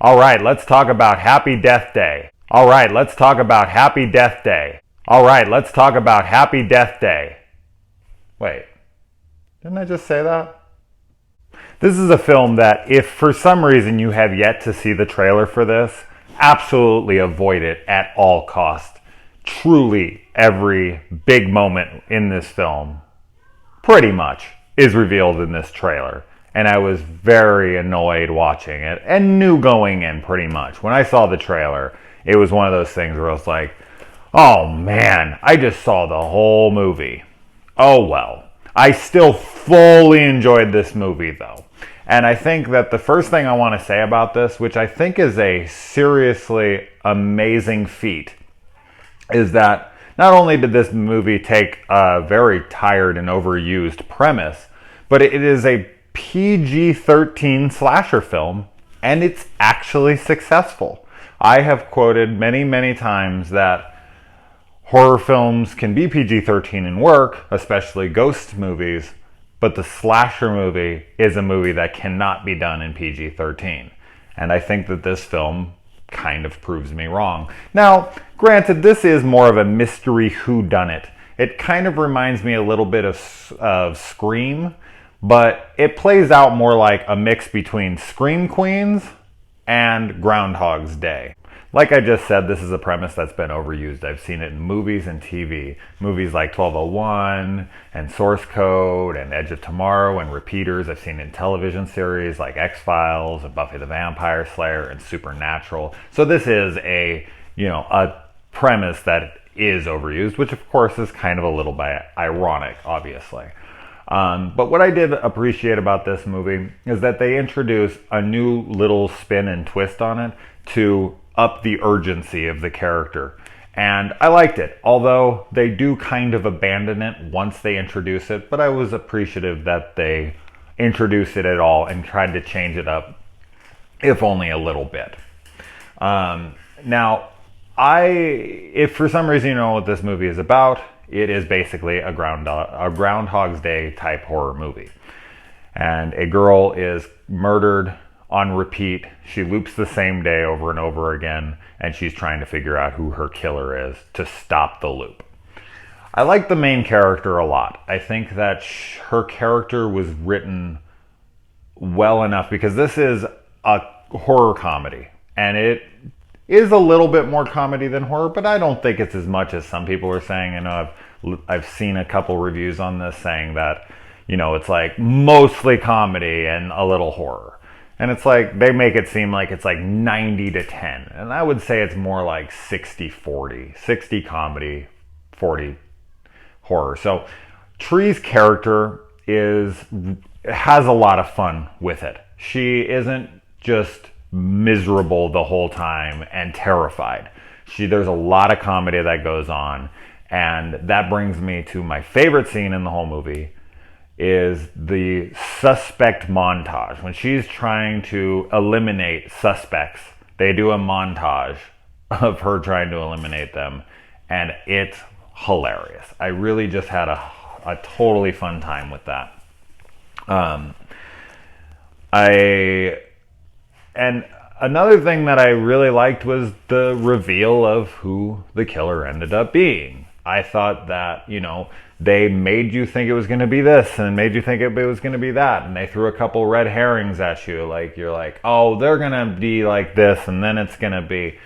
All right, let's talk about Happy Death Day. All right, let's talk about Happy Death Day. All right, let's talk about Happy Death Day. Wait, didn't I just say that? This is a film that, if for some reason you have yet to see the trailer for this, absolutely avoid it at all costs. Truly, every big moment in this film, pretty much, is revealed in this trailer. And I was very annoyed watching it and knew going in pretty much. When I saw the trailer, it was one of those things where I was like, oh man, I just saw the whole movie. Oh well. I still fully enjoyed this movie though. And I think that the first thing I want to say about this, which I think is a seriously amazing feat, is that not only did this movie take a very tired and overused premise, but it is a PG-13 slasher film, and it's actually successful. I have quoted many times that horror films can be PG-13 and work, especially ghost movies, but the slasher movie is a movie that cannot be done in PG-13. And I think that this film kind of proves me wrong. Now, granted, this is more of a mystery whodunit. It kind of reminds me a little bit of Scream, but it plays out more like a mix between Scream Queens and Groundhog's Day. Like I just said, this is a premise that's been overused. I've seen it in movies and TV. Movies like 1201 and Source Code and Edge of Tomorrow and Repeaters. I've seen it in television series like X-Files and Buffy the Vampire Slayer and Supernatural. So this is a premise that is overused, which of course is kind of a little bit ironic, obviously. But what I did appreciate about this movie is that they introduced a new little spin and twist on it to up the urgency of the character. And I liked it, although they do kind of abandon it once they introduce it, but I was appreciative that they introduced it at all and tried to change it up, if only a little bit. Now, if for some reason you know what this movie is about, it is basically a Groundhog's Day type horror movie. And a girl is murdered on repeat. She loops the same day over and over again, and she's trying to figure out who her killer is to stop the loop. I like the main character a lot. I think that her character was written well enough, because this is a horror comedy, and it is a little bit more comedy than horror, but I don't think it's as much as some people are saying. I've seen a couple reviews on this saying that, it's like mostly comedy and a little horror. And it's like, they make it seem like it's like 90-10. And I would say it's more like 60-40. 60 comedy, 40 horror. So Tree's character has a lot of fun with it. She isn't just miserable the whole time and terrified. There's a lot of comedy that goes on. And that brings me to my favorite scene in the whole movie, is the suspect montage. When she's trying to eliminate suspects, they do a montage of her trying to eliminate them, and it's hilarious. I really just had a totally fun time with that. And another thing that I really liked was the reveal of who the killer ended up being. I thought that, they made you think it was going to be this and made you think it was going to be that. And they threw a couple red herrings at you. Like, you're like, oh, they're going to be like this and then it's going to be.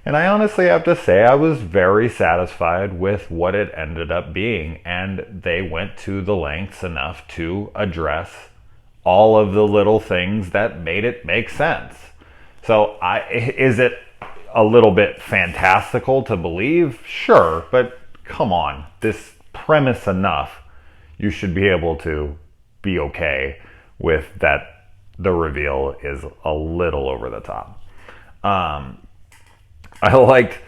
And I honestly have to say I was very satisfied with what it ended up being. And they went to the lengths enough to address all of the little things that made it make sense. So is it a little bit fantastical to believe? Sure, but come on, this premise enough, you should be able to be okay with that. The reveal is a little over the top. I liked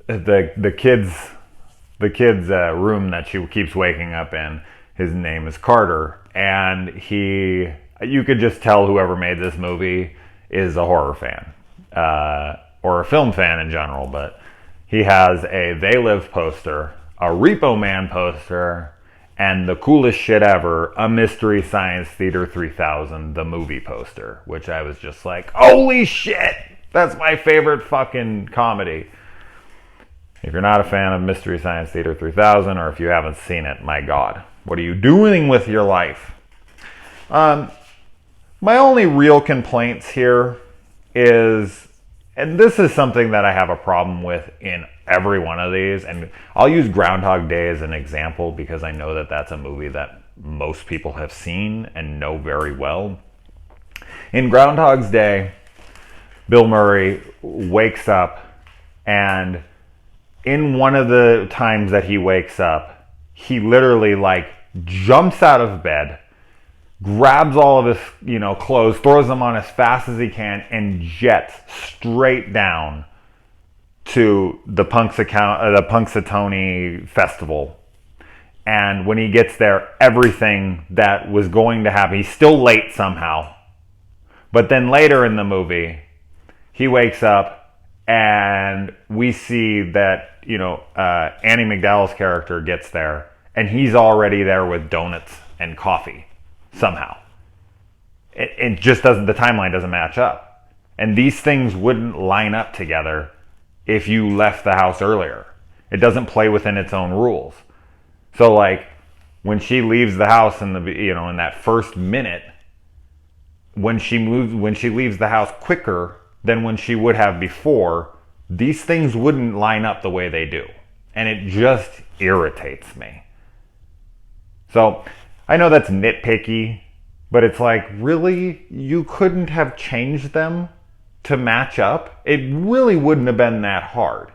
the kid's room that she keeps waking up in. His name is Carter, and you could just tell whoever made this movie is a horror fan, or a film fan in general. But he has a They Live poster, a Repo Man poster, and the coolest shit ever, a Mystery Science Theater 3000, the movie poster, which I was just like, holy shit! That's my favorite fucking comedy. If you're not a fan of Mystery Science Theater 3000, or if you haven't seen it, my God, what are you doing with your life? My only real complaints here is, and this is something that I have a problem with in every one of these, and I'll use Groundhog Day as an example because I know that that's a movie that most people have seen and know very well. In Groundhog's Day, Bill Murray wakes up, and in one of the times that he wakes up, he literally like jumps out of bed, grabs all of his, clothes, throws them on as fast as he can, and jets straight down to the Punxsutawney Festival. And when he gets there, everything that was going to happen, he's still late somehow. But then later in the movie, he wakes up and we see that, Annie McDowell's character gets there and he's already there with donuts and coffee somehow. It just doesn't, the timeline doesn't match up. And these things wouldn't line up together if you left the house earlier. It doesn't play within its own rules. So like when she leaves the house in in that first minute, when she leaves the house quicker than when she would have before, these things wouldn't line up the way they do. And it just irritates me. So I know that's nitpicky, but it's like, really? You couldn't have changed them to match up? It really wouldn't have been that hard.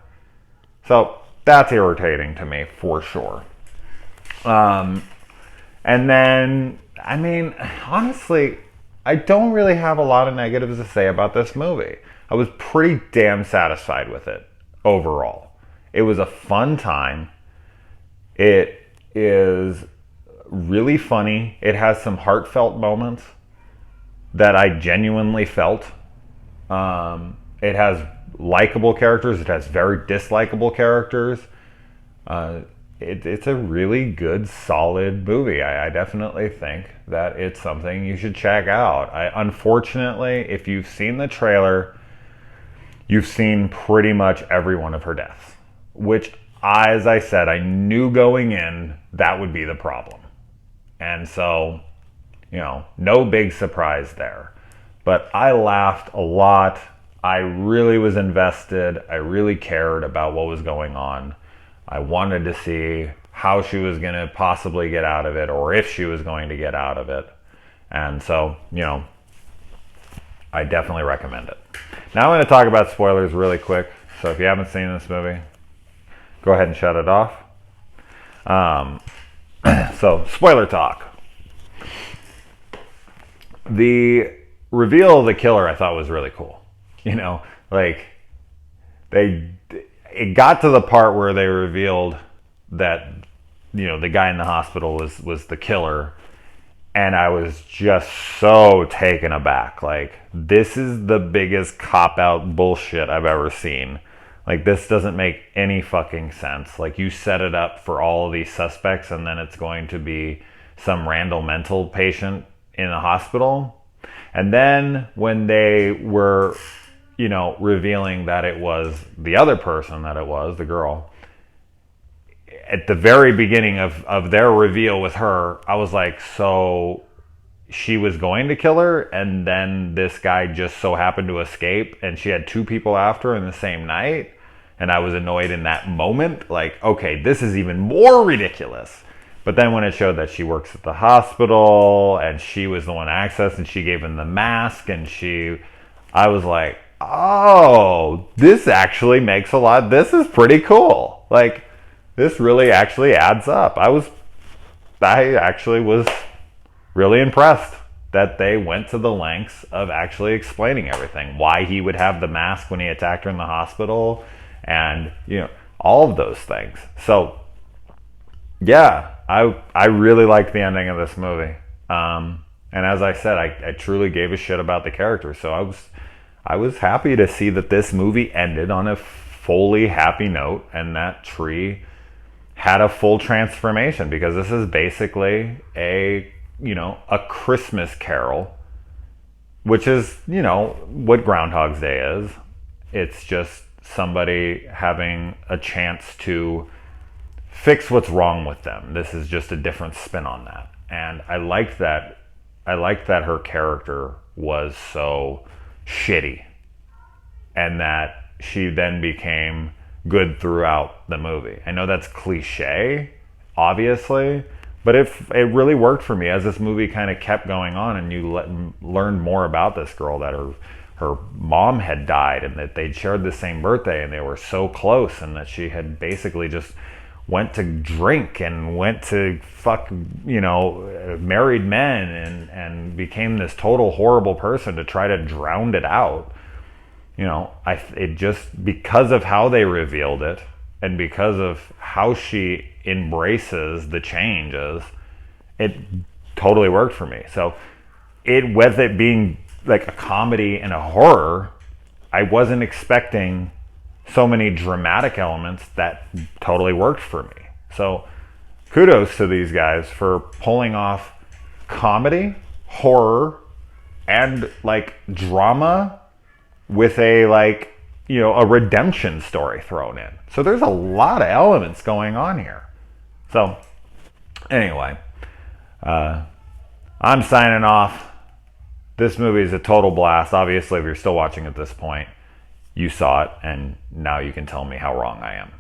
So that's irritating to me for sure. And then, honestly, I don't really have a lot of negatives to say about this movie. I was pretty damn satisfied with it overall. It was a fun time. It is really funny. It has some heartfelt moments that I genuinely felt. It has likable characters. It has very dislikable characters. It's a really good, solid movie. I definitely think that it's something you should check out. Unfortunately, if you've seen the trailer, you've seen pretty much every one of her deaths, which, as I said, I knew going in that would be the problem. And so, no big surprise there. But I laughed a lot. I really was invested. I really cared about what was going on. I wanted to see how she was going to possibly get out of it, or if she was going to get out of it. And so, I definitely recommend it. Now I'm going to talk about spoilers really quick. So if you haven't seen this movie, go ahead and shut it off. So, spoiler talk. The reveal of the killer I thought was really cool. It got to the part where they revealed that, the guy in the hospital was the killer. And I was just so taken aback. Like, this is the biggest cop-out bullshit I've ever seen. Like, this doesn't make any fucking sense. Like, you set it up for all of these suspects and then it's going to be some random mental patient in a hospital. And then when they were, revealing that it was the other person, that it was the girl, at the very beginning of their reveal with her, I was like, so she was going to kill her and then this guy just so happened to escape and she had two people after her in the same night? And I was annoyed in that moment. Like, okay, this is even more ridiculous. But then when it showed that she works at the hospital and she was the one accessed and she gave him the mask and I was like, oh, this actually makes a lot. This is pretty cool. Like, this really actually adds up. I actually was really impressed that they went to the lengths of actually explaining everything. Why he would have the mask when he attacked her in the hospital and, all of those things. So, yeah, I really liked the ending of this movie. And as I said, I truly gave a shit about the character. So I was happy to see that this movie ended on a fully happy note and that Tree had a full transformation, because this is basically a Christmas Carol, which is, what Groundhog's Day is. It's just somebody having a chance to fix what's wrong with them. This is just a different spin on that. And I liked that. I liked that her character was so shitty and that she then became good throughout the movie. I know that's cliche, obviously, but it really worked for me as this movie kind of kept going on and you learned more about this girl, that her mom had died and that they'd shared the same birthday and they were so close, and that she had basically just went to drink and went to fuck, married men and became this total horrible person to try to drown it out. It just, because of how they revealed it and because of how she embraces the changes, it totally worked for me. So with it being like a comedy and a horror, I wasn't expecting so many dramatic elements that totally worked for me. So kudos to these guys for pulling off comedy, horror, and like drama with a a redemption story thrown in. So there's a lot of elements going on here. So anyway, I'm signing off. This movie is a total blast. Obviously, if you're still watching at this point, you saw it, and now you can tell me how wrong I am.